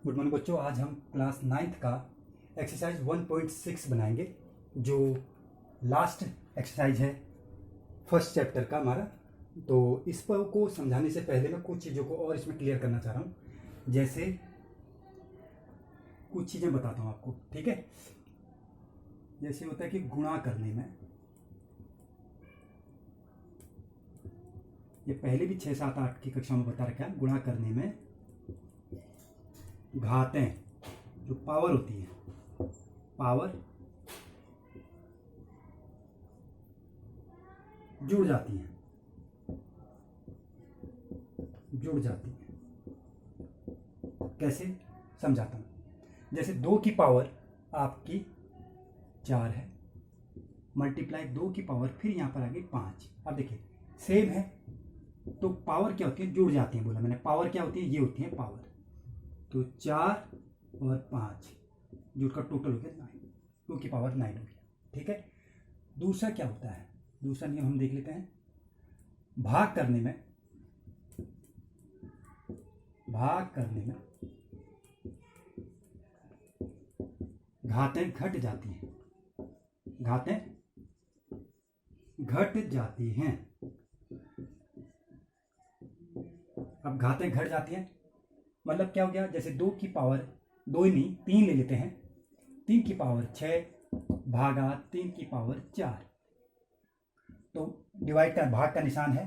Good morning बच्चों। आज हम क्लास 9th का एक्सरसाइज 1.6 बनाएंगे, जो लास्ट एक्सरसाइज है फर्स्ट चैप्टर का हमारा। तो इस पर को समझाने से पहले मैं कुछ चीज़ों को और इसमें क्लियर करना चाह रहा हूँ। जैसे कुछ चीज़ें बताता हूँ आपको, ठीक है। जैसे होता है कि गुणा करने में, ये पहले भी 6, 7, 8 की कक्षा में बता रखा है, गुणा करने में घातें जो पावर होती है, पावर जुड़ जाती हैं, कैसे समझाता हूँ। जैसे 2 की पावर आपकी 4 है, मल्टीप्लाई 2 की पावर फिर यहाँ पर आ गई 5। अब देखिए सेम है तो पावर क्या होती है, जुड़ जाती है। बोला मैंने पावर क्या होती है, ये होती है पावर। तो 4 और 5 जुड़कर टोटल हो गया 9, 2 की पावर 9 हो गया, ठीक है। दूसरा क्या होता है, दूसरा नियम हम देख लेते हैं। भाग करने में घातें घट जाती हैं, अब घातें घट जाती हैं मतलब क्या हो गया, जैसे 2 की पावर 2 ही नहीं 3 ले लेते हैं। 3 की पावर 6 भागा 3 की पावर 4, तो डिवाइड का भाग का निशान है,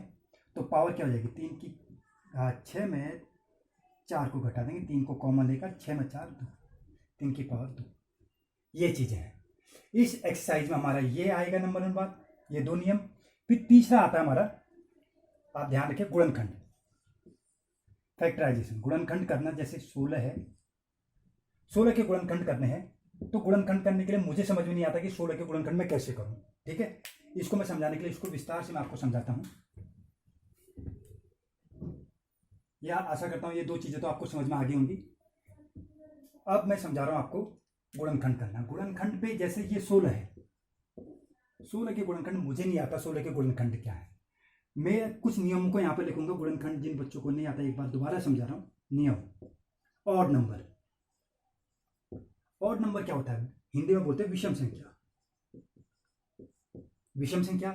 तो पावर क्या हो जाएगी 3 की 6 में 4 को घटा देंगे, 3 को कॉमन लेकर 6 में 4 2, 3 की पावर 2। ये चीज़ें हैं इस एक्सरसाइज में। हमारा ये आएगा नंबर 1 बात, ये 2 नियम। फिर तीसरा आता है हमारा, आप ध्यान रखिए, गुणनखंड, फैक्टराइजेशन। गुणनखंड करना, जैसे 16 है, 16 के गुणनखंड करने हैं, तो गुणनखंड करने के लिए मुझे समझ में नहीं आता कि 16 के गुणनखंड में कैसे करूं, ठीक है। इसको मैं समझाने के लिए इसको विस्तार से मैं आपको समझाता हूं, या आशा करता हूं ये 2 चीजें तो आपको समझ में आ गई होंगी। अब मैं समझा रहा हूं आपको गुणनखंड करना। गुणनखंड पे जैसे ये 16 है, 16 के गुणनखंड मुझे नहीं आता, 16 के गुणनखंड क्या है। मैं कुछ नियमों को यहाँ पे लिखूंगा। गुणनखंड जिन बच्चों को नहीं आता, एक बार दोबारा समझा रहा हूँ। नियम, ऑड नंबर। ऑड नंबर क्या होता है, हिंदी में बोलते हैं विषम संख्या। विषम संख्या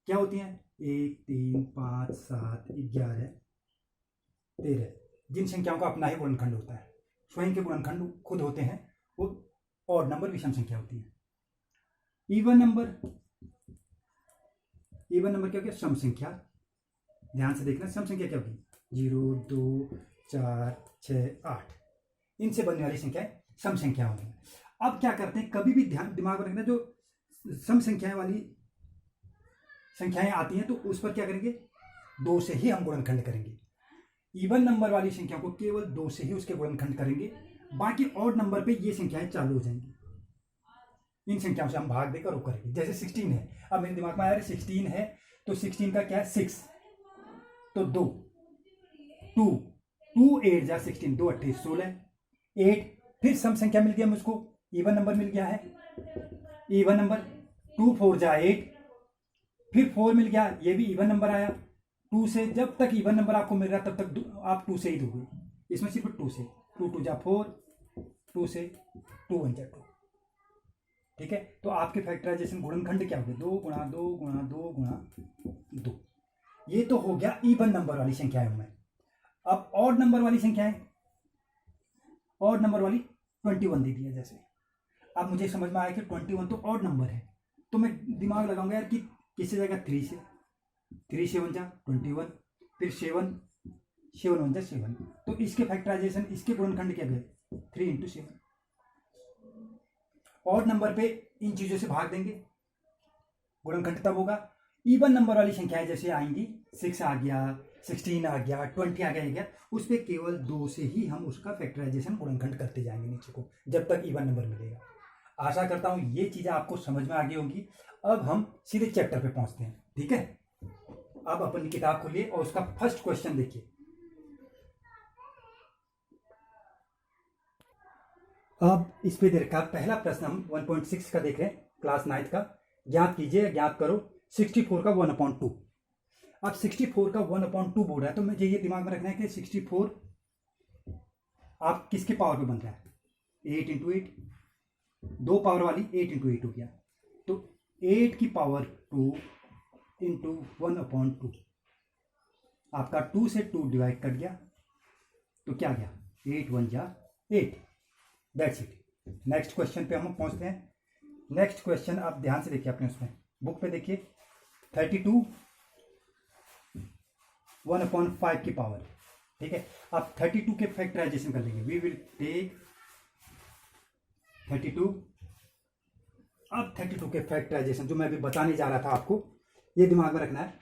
क्या होती है, 1, 3, 5, 7, 11, 13। जिन संख्याओं का अपना ही गुणनखंड होता है, स्वयं के गुणनखंड खुद होते हैं, वो ऑड नंबर विषम संख्या होती है। इवन नंबर क्या हो गया, सम संख्या। ध्यान से देखना, सम संख्या क्या होगी, 0, 2, 4, 6, 8, इनसे बनने वाली संख्याएं सम संख्या होंगी। अब क्या करते हैं, कभी भी ध्यान दिमाग में रखना, जो सम संख्याएं वाली संख्याएं आती हैं तो उस पर क्या करेंगे, 2 से ही हम गुणनखंड करेंगे। इवन नंबर वाली संख्या को केवल 2 से ही उसके गुणनखंड करेंगे, बाकी ऑड नंबर पे ये संख्याएं चालू हो जाएंगी। इन संख्याओं से हम भाग देकर वो करेंगे। जैसे 16 है, अब मेरे दिमाग में आया 16 है, तो 16 का क्या है 6, तो 2, 2 8 जा 16, 2 8 16, 8। फिर सम संख्या मिल गया मुझको, इवन नंबर मिल गया है, इवन नंबर 2 4 जा 8, फिर 4 मिल गया, ये भी इवन नंबर आया। 2 से जब तक इवन नंबर आपको मिल रहा है तब तक आप 2 से ही दोगे, इसमें सिर्फ 2 से, 2 2 जा 4, 2 से 2 1 जा 2, ठीक है। तो आपके फैक्टराइजेशन गुणनखंड क्या हो गए, 2 गुणा 2 गुणा 2 गुणा 2। ये तो हो गया इवन नंबर वाली संख्याएं में। अब ऑड नंबर वाली संख्याएं, ऑड नंबर वाली 21 दे दिया जैसे। अब मुझे समझ में आया कि 21 तो ऑड नंबर है, तो मैं दिमाग लगाऊंगा यार कि किससे जाएगा, 3 से, 3 7 जा 21, फिर 7 7 1 जा 7, तो इसके फैक्टराइजेशन, इसके गुणनखंड क्या गए, 3 × 7। ऑड नंबर पे इन चीजों से भाग देंगे, गुणनखंड तब होगा। इवन नंबर वाली संख्याएं जैसे आएंगी, 6 आ गया, 16 आ गया, 20 आ गया, उस पर केवल 2 से ही हम उसका फैक्टराइजेशन गुणनखंड करते जाएंगे नीचे को, जब तक इवन नंबर मिलेगा। आशा करता हूं ये चीजें आपको समझ में आ गई होंगी। अब हम सीधे चैप्टर पे पहुंचते हैं, ठीक है। अब अपनी किताब खोलिए और उसका फर्स्ट क्वेश्चन देखिए। अब इस पे दे रखा पहला प्रश्न, हम 1.6 का देख रहे हैं, क्लास 9th का। ज्ञात कीजिए, ज्ञात करो 64 का 1/2। अब 64 का 1/2 बोल रहा है, तो मुझे ये दिमाग में रखना है कि 64 आप किसके पावर पे बन रहा है, 8 इंटू 8, 2 पावर वाली 8 इंटू 8 हो गया, तो 8 की पावर 2 इंटू 1/2, आपका 2 से 2 डिवाइड कट गया, तो क्या गया, 8 1 जा 8। That's it. नेक्स्ट क्वेश्चन पे हम पहुंचते हैं। नेक्स्ट क्वेश्चन आप ध्यान से देखिए, अपने उसमें बुक पे देखिए, 32 1/5 की पावर, ठीक है। अब 32 के फैक्टराइजेशन कर लेंगे, वी विल टेक 32। अब 32 के फैक्टराइजेशन जो मैं अभी बताने जा रहा था आपको, ये दिमाग में रखना है।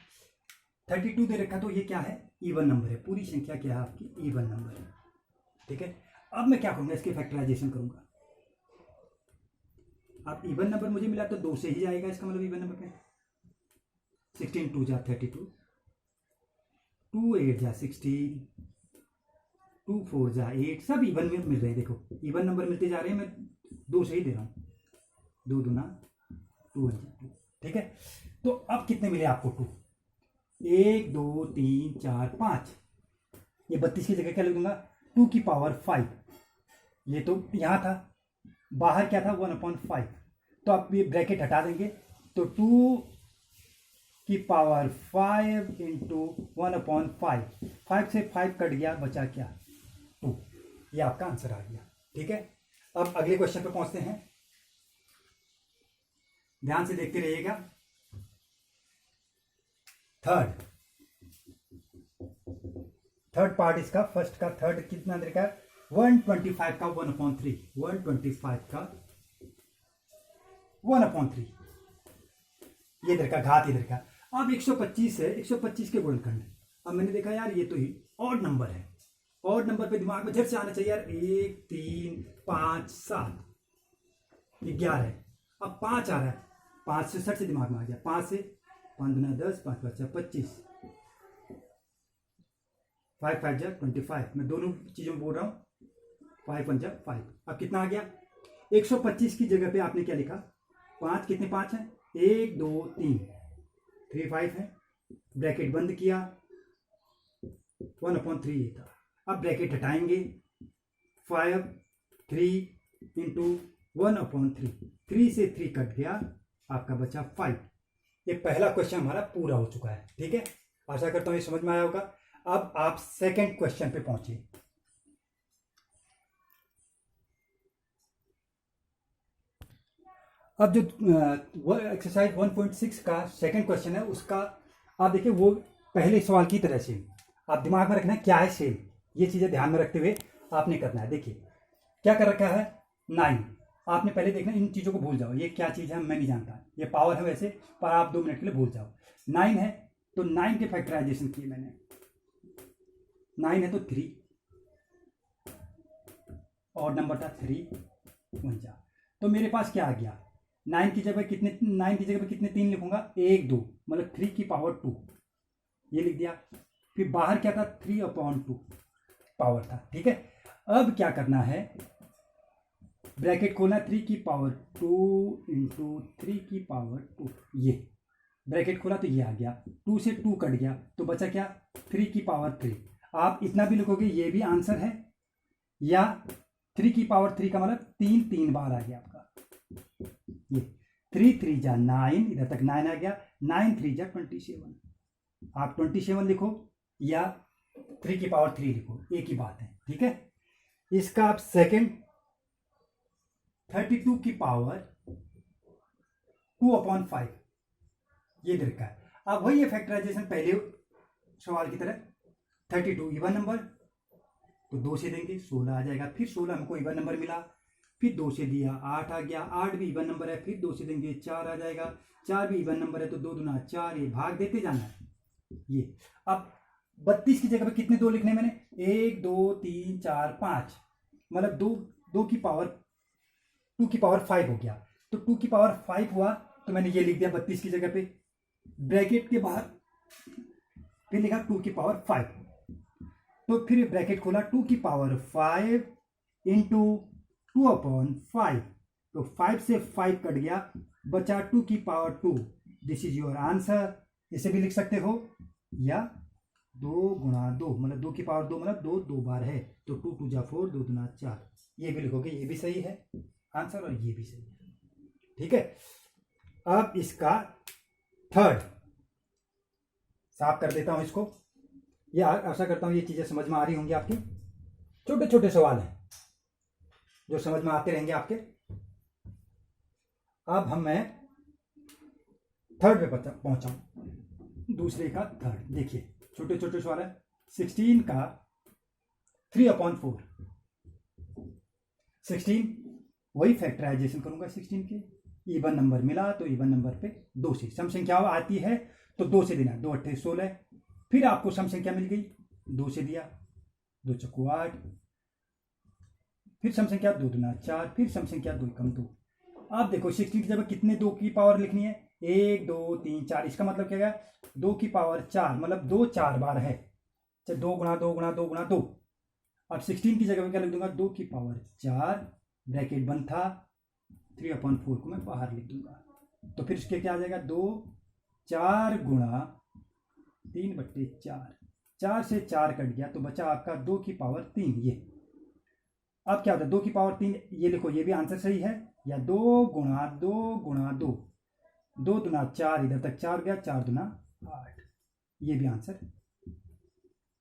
32 दे रखा, तो ये क्या है, इवन नंबर है, पूरी संख्या क्या है आपकी, इवन नंबर है, ठीक है। अब मैं क्या करूंगा, इसके फैक्टराइजेशन करूंगा। अब इवन नंबर मुझे मिला तो 2 से ही जाएगा, इसका मतलब इवन नंबर पे 16 2 जा 32, 2 8 जा 16, 2 4 जा 8, सब इवन में मिल रहे हैं। देखो इवन नंबर मिलते जा रहे हैं, मैं 2 से ही दे रहा हूँ, 2 2 2 2, ठीक है। तो अब कितने मिले आपको, 2, 1 2 3 4 5, ये 32 की जगह क्या लिख दूंगा, 2 की पावर 5, ये तो यहाँ था, बाहर क्या था 1/5, तो आप ये ब्रैकेट हटा देंगे, तो 2 की पावर 5 इंटू 1/5, 5 से 5 कट गया, बचा क्या 2, ये आपका आंसर आ गया, ठीक है। अब अगले क्वेश्चन पे पहुंचते हैं, ध्यान से देखते रहिएगा। थर्ड पार्ट इसका, फर्स्ट का थर्ड कितना देखा, 125 का 1/3, 125 का 1/3, ये इधर का घात इधर का। अब 125 है, 125 के गुणनखंड। अब मैंने देखा यार ये तो ही ऑड नंबर है, ऑड नंबर पे दिमाग में झट से आना चाहिए यार, 1 3 5 7, ये 11 है। अब 5 आ रहा है, 5 से 60 से दिमाग में आ गया, 5 से 5 दूना 10, 5 5 25, 5 5 जा 25, मैं दोनों चीजों में बोल रहा हूँ, 5 1 जा 5। अब कितना आ गया, 125 की जगह पे आपने क्या लिखा, 5, कितने 5 हैं, 1 2 3 3 5 है, ब्रैकेट बंद किया, 1/3 ये था। अब ब्रैकेट हटाएंगे, 5 3 इंटू 1/3, 3 से 3 कट गया, आपका बचा 5। ये पहला क्वेश्चन हमारा पूरा हो चुका है, ठीक है। आशा करता हूं ये समझ में आया होगा। अब आप सेकंड क्वेश्चन पे पहुंचिए। अब जो वो एक्सरसाइज 1.6 का सेकंड क्वेश्चन है, उसका आप देखिए, वो पहले सवाल की तरह से आप दिमाग में रखना है क्या है सेल, ये चीजें ध्यान में रखते हुए आपने करना है। देखिए क्या कर रखा है, 9, आपने पहले देखना, इन चीजों को भूल जाओ, ये क्या चीज है मैं नहीं जानता, ये पावर है वैसे, पर आप 2 मिनट के लिए भूल जाओ। 9 है तो 9 के फैक्टराइजेशन किए मैंने, 9 है तो 3, और नंबर था 3 1 जा, तो मेरे पास क्या आ गया, 9 की जगह कितने, 9 की जगह पे कितने 3 लिखूंगा, 1 2, मतलब 3 की पावर 2, ये लिख दिया। फिर बाहर क्या था, 3/2 पावर था, ठीक है। अब क्या करना है, ब्रैकेट खोलना, 3 की पावर 2 इंटू 3 की पावर 2, ये ब्रैकेट खोला तो ये आ गया, 2 से 2 कट गया, तो बचा क्या, 3 की पावर 3। आप इतना भी लिखोगे ये भी आंसर है, या 3 की पावर 3 का मतलब 3 बार आ गया आपका, ये 3 3 जा 9, इधर तक 9 आ गया, 9 3 जा 27, आप 27 लिखो या 3 की पावर 3 लिखो, एक ही बात है, ठीक है। इसका आप सेकंड 32 की पावर 2/5, ये इधर का है। अब वही है फैक्टराइजेशन पहले सवाल की तरह, 32 इवन नंबर तो 2 से देंगे, 16 आ जाएगा, फिर 16 हमको इवन नंबर मिला, फिर 2 से दिया 8 आ गया, 8 भी इवन नंबर है, फिर 2 से देंगे 4 आ जाएगा, 4 भी इवन नंबर है, तो 2 दूना 4, ये भाग देते जाना है ये। अब 32 की जगह पे कितने 2 लिखने मैंने, 1 2 3 4 5, मतलब 2 की पावर 2 की पावर 5 हो गया, तो 2 की पावर 5 हुआ, तो मैंने ये लिख दिया 32 की जगह पे, ब्रैकेट के बाहर फिर लिखा 2 की पावर 5, तो फिर ब्रैकेट खोला, 2 की पावर 5 इंटू 2/5, तो 5 से 5 कट गया, बचा 2 की power 2, this is your answer. इसे भी लिख सकते हो या 2 गुणा 2 मतलब 2 की पावर 2 मतलब 2 दो बार है, तो 2 2 जा 4, 2 दूना 4, ये भी लिखोगे, ये भी सही है आंसर और ये भी सही है। ठीक है, अब इसका थर्ड साफ कर देता हूं इसको। ये आशा करता हूं ये चीजें समझ में आ रही होंगी आपकी। छोटे छोटे सवाल हैं जो समझ में आते रहेंगे आपके। अब मैं थर्ड पे पहुंचा हूं, दूसरे का थर्ड। देखिए छोटे छोटे सवाल है। 16 का 3/4, 16 वही फैक्टराइजेशन करूंगा 16 के, इवन नंबर मिला तो इवन नंबर पे 2 से सम संख्या आती है तो 2 से देना, 2 8 16, फिर आपको सम संख्या मिल गई 2 से दिया, 2 चौको 8, फिर सम संख्या 2 दूना 4, फिर सम संख्या 2 कम 2। आप देखो 16 की जगह कितने 2 की पावर लिखनी है, 1 2 3 4, इसका मतलब क्या है 2 की पावर 4, मतलब 2 4 बार है, 2 गुणा 2 गुणा 2 गुणा 2। अब 16 की जगह में क्या लिख दूंगा, 2 की पावर 4, ब्रैकेट बंद था, 3/4 को मैं बाहर लिख दूंगा, तो फिर इसके क्या आ जाएगा 2 4 गुणा 3/4, 4 से 4 कट गया तो बचा आपका 2 की पावर 3। ये अब क्या होता है 2 की पावर 3, ये लिखो, ये भी आंसर सही है, या 2 गुणा 2 गुणा 2, 2 दूना 4, इधर तक 4 गया, 4 दूना 8, ये भी आंसर।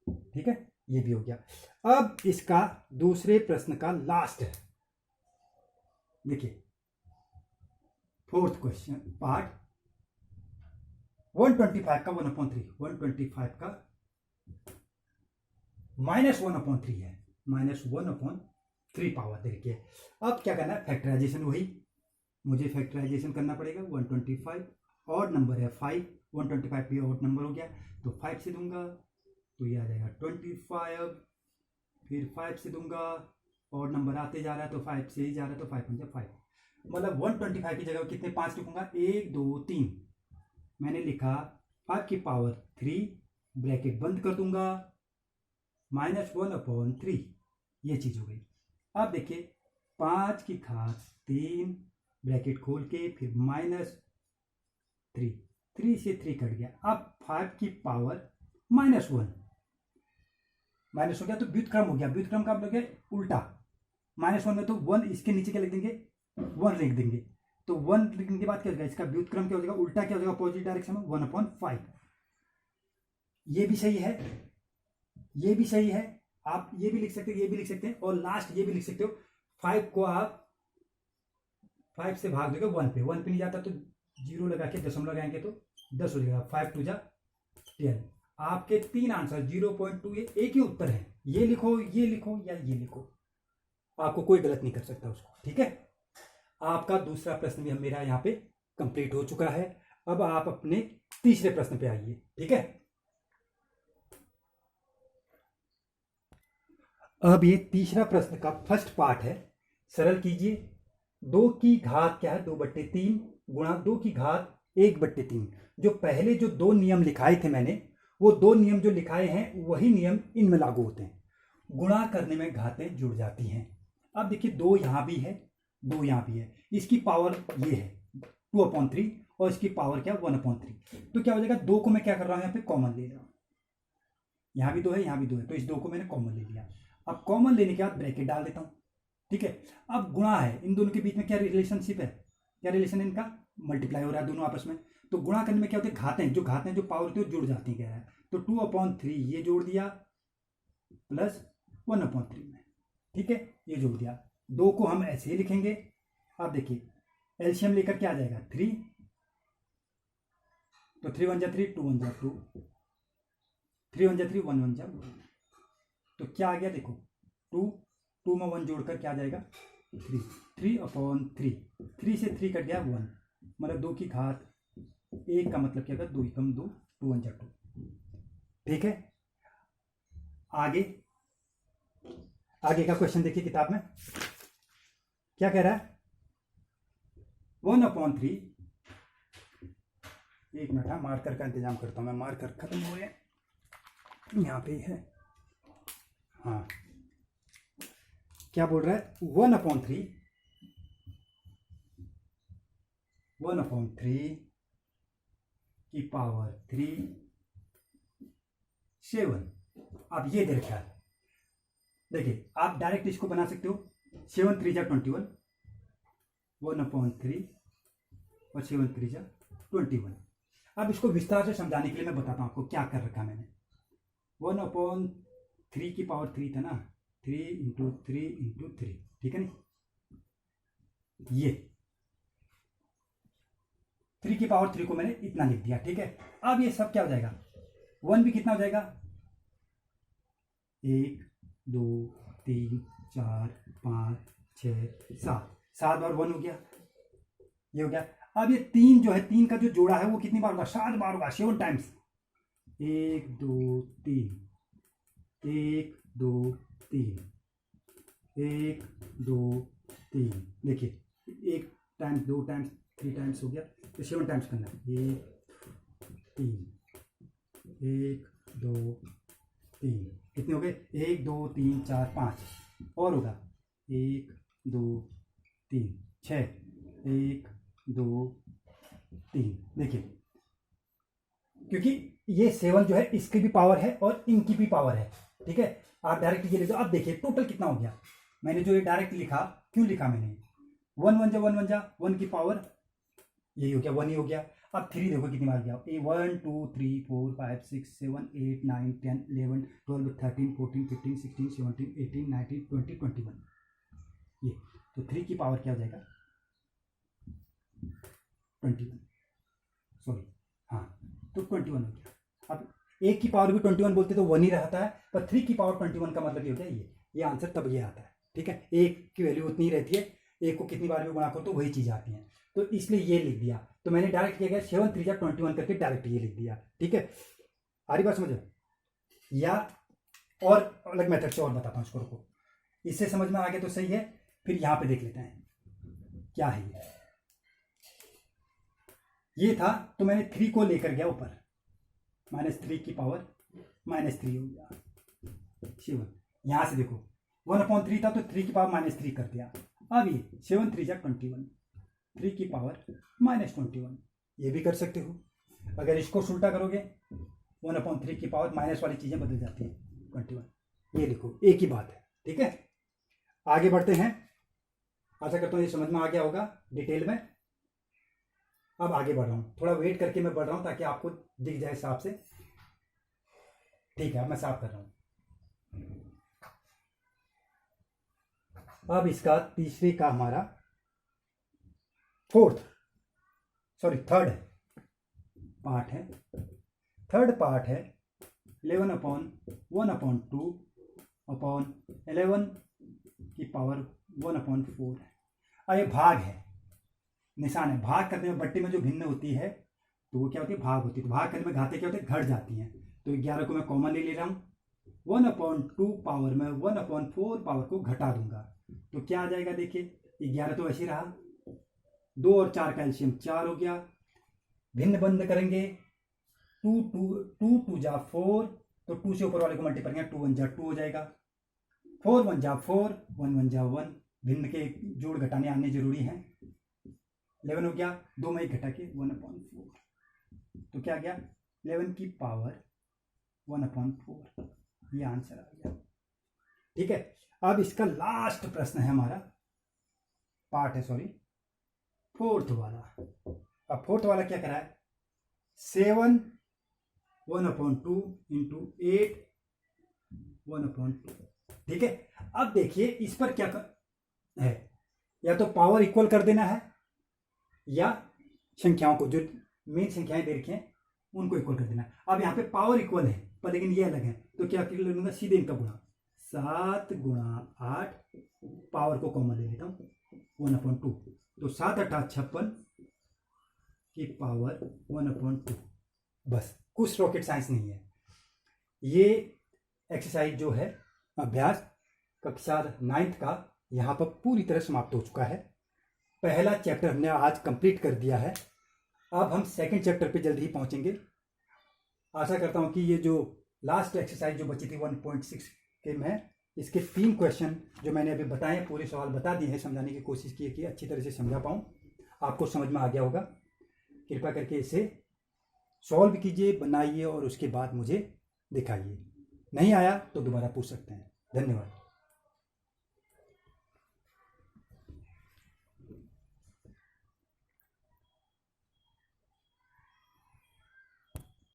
ठीक है, ये भी हो गया। अब इसका दूसरे प्रश्न का लास्ट है, देखिए फोर्थ क्वेश्चन पार्ट, 125 का 1/3, 125 का -1/3 है, -1/3 पावर देखिए। अब क्या करना है, फैक्टराइजेशन वही मुझे फैक्टराइजेशन करना पड़ेगा। 125 ऑड नंबर है 5, 125 भी ऑड नंबर हो गया तो 5 से दूंगा तो ये आ जाएगा 25, फिर 5 से दूंगा, ऑड नंबर आते जा रहा है तो 5 से ही जा रहा है तो 5 5 5, मतलब 125 की जगह कितने 5 लिखूंगा, 1 2 3, मैंने लिखा 5 की पावर 3, ब्रैकेट बंद कर दूंगा, -1/3, ये चीज हो गई। अब देखिए 5 की घात 3, ब्रैकेट खोल के फिर -3, 3 से 3 कट गया, अब 5 की पावर -1, माइनस हो गया तो व्युत्क्रम हो गया, व्युत्क्रम का मतलब क्या उल्टा, -1 में तो 1 इसके नीचे क्या लिख देंगे, 1 लिख देंगे, तो 1 लिखने के बाद क्या हो जाएगा, इसका व्युत्क्रम क्या हो जाएगा, उल्टा क्या हो जाएगा, अपोजिट डायरेक्शन में 1/5। ये भी सही है, ये भी सही है, आप ये भी लिख सकते हैं, ये भी लिख सकते हैं, और लास्ट ये भी लिख सकते हो। 5 को आप 5 से भाग दोगे 1 पे, 1 पे नहीं जाता तो 0 लगा के दशमलव लगाएंगे तो 10 हो जाएगा, 5 2 जा 10। आपके 3 आंसर 0.2, ये एक ही उत्तर है, ये लिखो ये लिखो या ये लिखो, आपको कोई गलत नहीं कर सकता उसको। ठीक है, आपका दूसरा प्रश्न भी मेरा यहाँ पे कंप्लीट हो चुका है। अब आप अपने तीसरे प्रश्न पे आइए। ठीक है, अब ये तीसरा प्रश्न का फर्स्ट पार्ट है, सरल कीजिए। 2 की घात क्या है, 2/3 गुणा 2 की घात 1/3। जो पहले जो 2 नियम लिखाए थे मैंने, वो 2 नियम जो लिखाए हैं वही नियम इनमें लागू होते हैं, गुणा करने में घातें जुड़ जाती हैं। अब देखिए 2 यहां भी है, 2 यहां भी है, इसकी पावर ये है 2/3 और इसकी पावर क्या 1/3, तो क्या हो जाएगा, 2 को मैं क्या कर रहा हूं यहाँ पे कॉमन ले रहा हूं, यहां भी 2 है यहां भी 2 है, तो इस 2 को मैंने कॉमन ले लिया। अब कॉमन लेने के बाद ब्रैकेट डाल देता हूं। ठीक है, अब गुणा है, इन दोनों के बीच में क्या रिलेशनशिप है, क्या रिलेशन है इनका, मल्टीप्लाई हो रहा है दोनों आपस में, तो गुणा करने में क्या होते हैं, घातें जो पावर होती है जुड़ जाती है, कह रहा है, तो 2/3 ये जोड़ दिया प्लस 1/3 में। ठीक है, ये जोड़ दिया, 2 को हम ऐसे ही लिखेंगे। अब देखिए एलसीएम लेकर क्या आ जाएगा 3, तो 3 1 जा 3, 2 1 जा 2, 3 1 जा 3, 1 1 जा 1, तो क्या आ गया देखो 2 में 1 जोड़कर क्या आ जाएगा 3, 3/3, 3 से 3 कट गया 1, मतलब 2 की घात 1 का मतलब क्या होगा 2 एकम 2, 2 1 जा 2। ठीक है, आगे का क्वेश्चन देखिए किताब में क्या कह रहा है, 1/3, एक मिनट, हाँ मार्कर का इंतजाम करता हूं मैं, मार्कर खत्म हो गए, यहाँ पे ही है, हाँ क्या बोल रहा है, 1/3 की पावर 3 7। अब ये दे रखा है, देखिए आप डायरेक्ट इसको बना सकते हो, 7 3 जा 21, 1/3 और 7 3 जा 21। अब इसको विस्तार से समझाने के लिए मैं बताता हूँ आपको क्या कर रखा मैंने। 1/3 की पावर 3 था ना, 3 × 3 × 3, ठीक है नहीं, ये 3 की पावर 3 को मैंने इतना लिख दिया, ठीक है। अब ये सब क्या हो जाएगा, 1 भी कितना हो जाएगा, 1 2 3 4 5 6 7, 7 बार 1 हो गया, ये हो गया। अब ये 3 जो है, 3 का जो जोड़ा है वो कितनी बार होगा, 7 बार होगा, 7 टाइम्स। 1 2 3, 1 2 3, 1 2 3, देखिए 1 टाइम्स, 2 टाइम्स, 3 टाइम्स हो गया, तो 7 टाइम्स करना है। 1 3, 1 2 3, कितने हो गए, 1 2 3 4 5, और होगा 1 2 3 6, 1 2 3, देखिए क्योंकि ये 7 जो है इसकी भी पावर है और इनकी भी पावर है, ठीक है। आप डायरेक्ट ये लिख दो। अब देखिए टोटल कितना हो गया, मैंने जो ये डायरेक्ट लिखा, क्यों लिखा मैंने, 1 1 जा 1 1 जा 1 की पावर यही हो गया, 1 ही हो गया। अब 3 देखो कितनी बार गया, 1 2 3 4 5 6 7 8 9 10 11 12 13 14 15 16 17 18 19 20 21, ये तो 3 की पावर क्या हो जाएगा, 21, सॉरी हाँ, तो 21 हो गया। अब 1 की पावर भी 21 बोलते तो 1 ही रहता है, पर 3 की पावर 21 का मतलब ये हो गया, ये आंसर तब ये आता है, ठीक है। 1 की वैल्यू उतनी रहती है, 1 को कितनी बार भी गुणा करो तो वही चीज़ आती है, तो इसलिए ये लिख दिया। तो मैंने डायरेक्ट किया गया 7 3 जा 21 करके डायरेक्ट ये लिख दिया, ठीक है। आ रही बात समझो, या और अलग मेथड से और बताता हूँ इसको, रुको, इससे समझ में आ गया तो सही है। फिर यहाँ पे देख लेते हैं क्या है ये था, तो मैंने 3 को लेकर गया ऊपर, -3 की पावर -3 हो गया 7। यहाँ से देखो 1/3 था तो 3 की पावर -3 कर दिया। अब ये 7 3 जा 21, 3 की पावर -21, ये भी कर सकते हो। अगर इसको उल्टा करोगे 1/3 की पावर माइनस वाली चीज़ें बदल जाती है 21, ये लिखो, एक ही बात है, ठीक है। आगे बढ़ते हैं, आशा करता हूँ ये समझ में आ गया होगा डिटेल में। अब आगे बढ़ रहा हूँ, थोड़ा वेट करके मैं बढ़ रहा हूँ ताकि आपको दिख जाए साफ से, ठीक है। अब मैं साफ कर रहा हूँ। अब इसका तीसरे का हमारा थर्ड पार्ट है, थर्ड पार्ट है 11/1/2/11 की पावर 1/4 है। अब ये भाग है, निशान है, भाग करने में बट्टी में जो भिन्न होती है तो वो क्या होती है, भाग होती है। तो भाग करने में घाते क्या होते हैं, घट जाती हैं। तो 11 को मैं कॉमन ले रहा हूँ, 1/2 पावर में 1/4 पावर को घटा दूंगा, तो क्या आ जाएगा, देखिए 11 तो ऐसे रहा, 2 और 4 कैल्शियम 4 हो गया, भिन्न बंद करेंगे, 2 जा 4, तो 2 से ऊपर वाले को मल्टीप्लाई करेंगे, 2 1 जा 2 हो जाएगा, 4 1 जा 4, 1 1 जा 1, भिन्न के जोड़ घटाने आने जरूरी है। 11 हो गया, 2 में 1 घटा के 1/4, तो क्या गया 11 की पावर 1/4, ये आंसर आ गया, ठीक है। अब इसका लास्ट प्रश्न है हमारा, पार्ट है, सॉरी, फोर्थ वाला। अब फोर्थ वाला क्या करा है, 7 1/2 × 8 1/2, ठीक है। अब देखिए इस पर क्या है, या तो पावर इक्वल कर देना है, या संख्याओं को, जो मेन संख्याएं दे रखी हैं उनको इक्वल कर देना है। अब यहाँ पे पावर इक्वल है पर लेकिन ये अलग है, तो क्या कर लूंगा, सीधे इनका गुणा, 7 × 8, पावर को कॉमन ले लेता हूँ 1/2, तो 7 8 56 की पावर 1/2, बस, कुछ रॉकेट साइंस नहीं है। ये एक्सरसाइज जो है, अभ्यास कक्षा 9th का यहाँ पर पूरी तरह समाप्त हो चुका है। पहला चैप्टर हमने आज कंप्लीट कर दिया है, अब हम सेकंड चैप्टर पे जल्दी ही पहुंचेंगे। आशा करता हूं कि ये जो लास्ट एक्सरसाइज जो बची थी 1.6 के में, इसके 3 क्वेश्चन जो मैंने अभी बताए, पूरे सवाल बता दिए हैं, समझाने की कोशिश की है कि अच्छी तरह से समझा पाऊँ, आपको समझ में आ गया होगा। कृपया करके इसे सॉल्व कीजिए, बनाइए और उसके बाद मुझे दिखाइए। नहीं आया तो दोबारा पूछ सकते हैं। धन्यवाद।